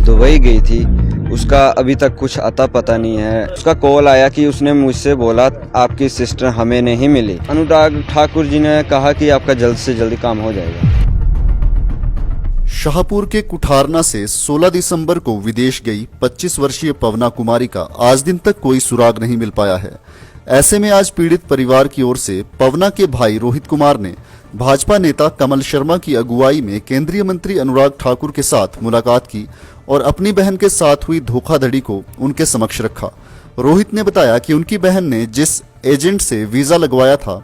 Dubai गई थी, उसका अभी तक कुछ अता पता नहीं है। उसका कॉल आया कि उसने मुझसे बोला आपकी सिस्टर हमें नहीं मिली। अनुराग ठाकुर जी ने कहा कि आपका जल्द से जल्दी काम हो जाएगा। शाहपुर के कुठारना से 16 दिसंबर को विदेश गई 25 वर्षीय पवना कुमारी का आज दिन तक कोई सुराग नहीं मिल पाया है। ऐसे में आज पीड़ित परिवार की ओर से पवना के भाई रोहित कुमार ने भाजपा नेता कमल शर्मा की अगुवाई में केंद्रीय मंत्री अनुराग ठाकुर के साथ मुलाकात की और अपनी बहन के साथ हुई धोखाधड़ी को उनके समक्ष रखा। रोहित ने बताया कि उनकी बहन ने जिस एजेंट से वीजा लगवाया था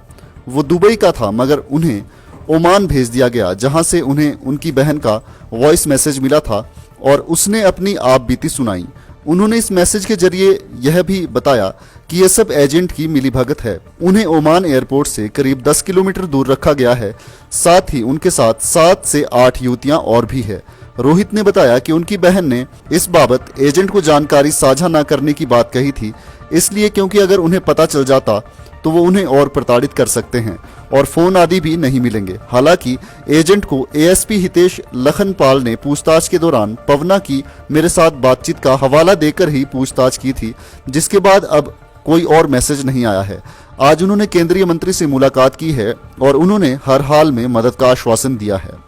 वो दुबई का था, मगर उन्हें ओमान भेज दिया गया, जहां से उन्हें उनकी बहन का वॉइस मैसेज मिला था और उसने अपनी आप बीती सुनाई। उन्होंने इस मैसेज के जरिए यह भी बताया कि यह सब एजेंट की मिलीभगत है। उन्हें ओमान एयरपोर्ट से करीब 10 किलोमीटर दूर रखा गया है। साथ ही उनके साथ 7 से 8 युवतियां और भी है। रोहित ने बताया कि उनकी बहन ने इस बाबत एजेंट को जानकारी साझा न करने की बात कही थी, इसलिए क्योंकि अगर उन्हें पता चल जाता तो वो उन्हें और प्रताड़ित कर सकते हैं और फोन आदि भी नहीं मिलेंगे। हालांकि एजेंट को एएसपी हितेश लखनपाल ने पूछताछ के दौरान पवना की मेरे साथ बातचीत का हवाला देकर ही पूछताछ की थी, जिसके बाद अब कोई और मैसेज नहीं आया है। आज उन्होंने केंद्रीय मंत्री से मुलाकात की है और उन्होंने हर हाल में मदद का आश्वासन दिया है।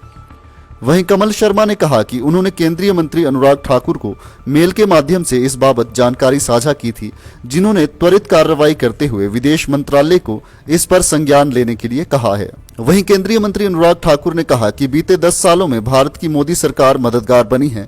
वहीं कमल शर्मा ने कहा कि उन्होंने केंद्रीय मंत्री अनुराग ठाकुर को मेल के माध्यम से इस बाबत जानकारी साझा की थी, जिन्होंने त्वरित कार्रवाई करते हुए विदेश मंत्रालय को इस पर संज्ञान लेने के लिए कहा है। वहीं केंद्रीय मंत्री अनुराग ठाकुर ने कहा कि बीते 10 सालों में भारत की मोदी सरकार मददगार बनी है।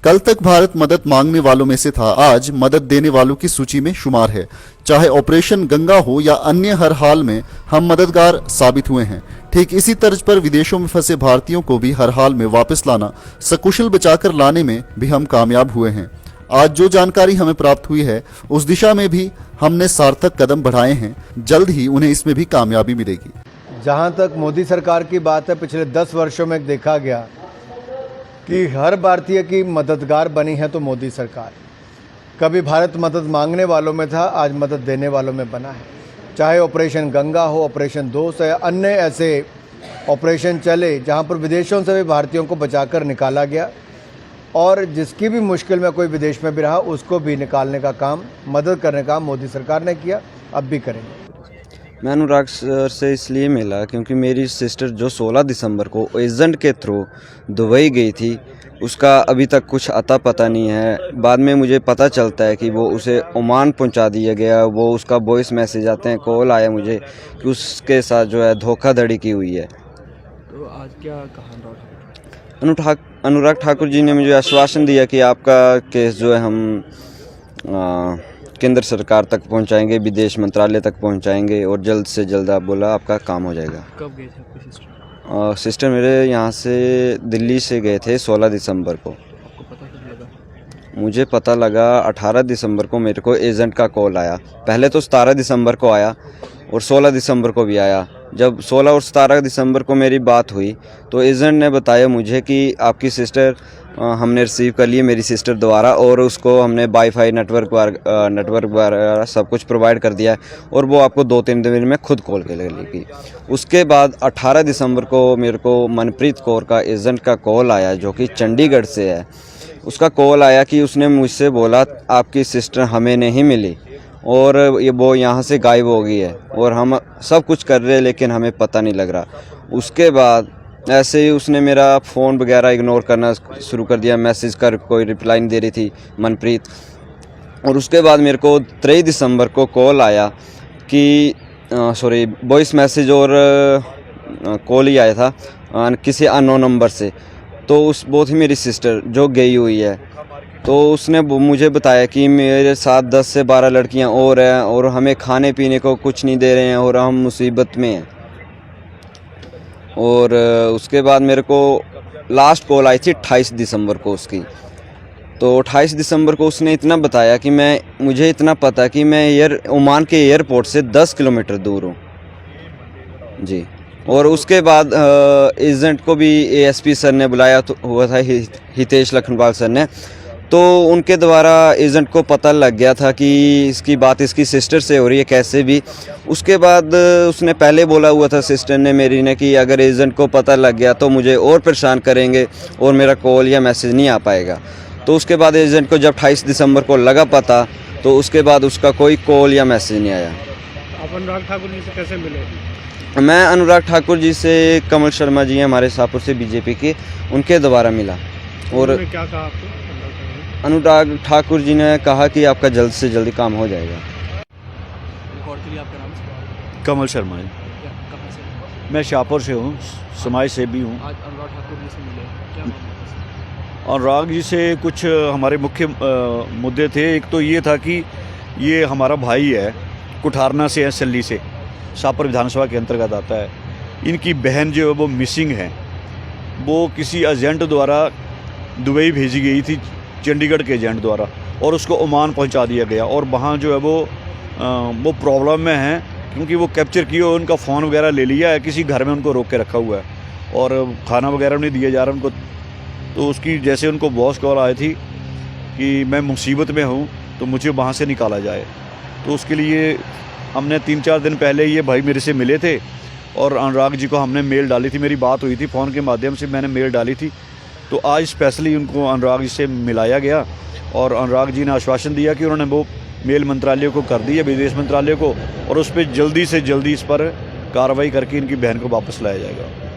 कल तक भारत मदद मांगने वालों में से था, आज मदद देने वालों की सूची में शुमार है। चाहे ऑपरेशन गंगा हो या अन्य, हर हाल में हम मददगार साबित हुए हैं। ठीक इसी तर्ज पर विदेशों में फंसे भारतीयों को भी हर हाल में वापस लाना, सकुशल बचाकर लाने में भी हम कामयाब हुए हैं। आज जो जानकारी हमें प्राप्त हुई है उस दिशा में भी हमने सार्थक कदम बढ़ाए हैं। जल्द ही उन्हें इसमें भी कामयाबी मिलेगी। जहाँ तक मोदी सरकार की बात है, पिछले 10 वर्षों में देखा गया कि हर भारतीय की मददगार बनी है तो मोदी सरकार। कभी भारत मदद मांगने वालों में था, आज मदद देने वालों में बना है। चाहे ऑपरेशन गंगा हो, ऑपरेशन दोस्त है, अन्य ऐसे ऑपरेशन चले जहां पर विदेशों से भी भारतीयों को बचाकर निकाला गया और जिसकी भी मुश्किल में कोई विदेश में भी रहा उसको भी निकालने का काम, मदद करने का काम मोदी सरकार ने किया, अब भी करेंगे। मैं अनुराग सर से इसलिए मिला क्योंकि मेरी सिस्टर जो 16 दिसंबर को एजेंट के थ्रू दुबई गई थी, उसका अभी तक कुछ अता पता नहीं है। बाद में मुझे पता चलता है कि वो उसे ओमान पहुंचा दिया गया। वो उसका वॉइस मैसेज आते हैं, कॉल आया मुझे कि उसके साथ जो है धोखाधड़ी की हुई है। तो आज क्या कहा अनुराग ठाकुर जी ने मुझे आश्वासन दिया कि आपका केस जो है हम केंद्र सरकार तक पहुंचाएंगे, विदेश मंत्रालय तक पहुंचाएंगे और जल्द से जल्द आप बोला आपका काम हो जाएगा। कब गए थे आपकी सिस्टर? सिस्टर मेरे यहाँ से दिल्ली से गए थे 16 दिसंबर को। आपको पता कब लगा? मुझे पता लगा 18 दिसंबर को मेरे को एजेंट का कॉल आया। पहले तो 17 दिसंबर को आया और 16 दिसंबर को भी आया। जब 16 और 17 दिसंबर को मेरी बात हुई तो एजेंट ने बताया मुझे कि आपकी सिस्टर हमने रिसीव कर ली, मेरी सिस्टर द्वारा, और उसको हमने वाईफाई नेटवर्क वगैरह सब कुछ प्रोवाइड कर दिया है और वो आपको 2-3 दिन में खुद कॉल कर लेगी। उसके बाद 18 दिसंबर को मेरे को मनप्रीत कौर का एजेंट का कॉल आया जो कि चंडीगढ़ से है। उसका कॉल आया कि उसने मुझसे बोला आपकी सिस्टर हमें नहीं मिली और वो यहाँ से गायब हो गई है और हम सब कुछ कर रहे हैं लेकिन हमें पता नहीं लग रहा। उसके बाद ऐसे ही उसने मेरा फ़ोन वगैरह इग्नोर करना शुरू कर दिया, मैसेज कर कोई रिप्लाई नहीं दे रही थी मनप्रीत। और उसके बाद मेरे को 23 दिसंबर को कॉल आया कि वॉइस मैसेज और कॉल ही आया था किसी अननोन नंबर से। तो वो थी मेरी सिस्टर जो गई हुई है। तो उसने मुझे बताया कि मेरे साथ 10 से 12 लड़कियां और हैं और हमें खाने पीने को कुछ नहीं दे रहे हैं और हम मुसीबत में हैं। और उसके बाद मेरे को लास्ट कॉल आई थी 28 दिसंबर को उसकी। तो 28 दिसंबर को उसने इतना बताया कि मुझे इतना पता कि मैं ओमान के एयरपोर्ट से 10 किलोमीटर दूर हूँ जी। और उसके बाद एजेंट को भी एएसपी सर ने बुलाया हुआ था, हितेश लखनपाल सर ने। तो उनके द्वारा एजेंट को पता लग गया था कि इसकी बात इसकी सिस्टर से हो रही है कैसे भी। उसके बाद उसने पहले बोला हुआ था सिस्टर ने मेरी ने कि अगर एजेंट को पता लग गया तो मुझे और परेशान करेंगे और मेरा कॉल या मैसेज नहीं आ पाएगा। तो उसके बाद एजेंट को जब 28 दिसंबर को लगा पता, तो उसके बाद उसका कोई कॉल या मैसेज नहीं आया। आप अनुराग ठाकुर जी से कैसे मिले? मैं अनुराग ठाकुर जी से, कमल शर्मा जी हैं हमारे शाहपुर से बीजेपी के, उनके द्वारा मिला। और उन्होंने क्या कहा आपको? अनुराग ठाकुर जी ने कहा कि आपका जल्द से जल्दी काम हो जाएगा। रिकॉर्ड के लिए आपका नाम? कमल शर्मा जी। क्या, कहाँ से? मैं शाहपुर से हूँ, समाज सेवी हूँ। आज अनुराग ठाकुर जी से मिले, क्या मामला था? अनुराग जी से कुछ हमारे मुख्य मुद्दे थे। एक तो ये था कि ये हमारा भाई है, कुठारना से है, सल्ली से, शाहपुर विधानसभा के अंतर्गत आता है। इनकी बहन जो है वो मिसिंग है। वो किसी एजेंट द्वारा दुबई भेजी गई थी, चंडीगढ़ के एजेंट द्वारा, और उसको ओमान पहुंचा दिया गया। और वहाँ जो है वो प्रॉब्लम में है, क्योंकि वो कैप्चर किए और उनका फ़ोन वगैरह ले लिया है, किसी घर में उनको रोक के रखा हुआ है और खाना वगैरह नहीं दिया जा रहा उनको। तो उसकी जैसे उनको बॉस कॉल आई थी कि मैं मुसीबत में हूँ तो मुझे वहाँ से निकाला जाए। तो उसके लिए हमने 3-4 दिन पहले ये भाई मेरे से मिले थे और अनुराग जी को हमने मेल डाली थी, मेरी बात हुई थी फ़ोन के माध्यम से, मैंने मेल डाली थी। तो आज स्पेशली उनको अनुराग जी से मिलाया गया और अनुराग जी ने आश्वासन दिया कि उन्होंने वो मेल मंत्रालय को कर दी है, विदेश मंत्रालय को, और उस पर जल्दी से जल्दी इस पर कार्रवाई करके इनकी बहन को वापस लाया जाएगा।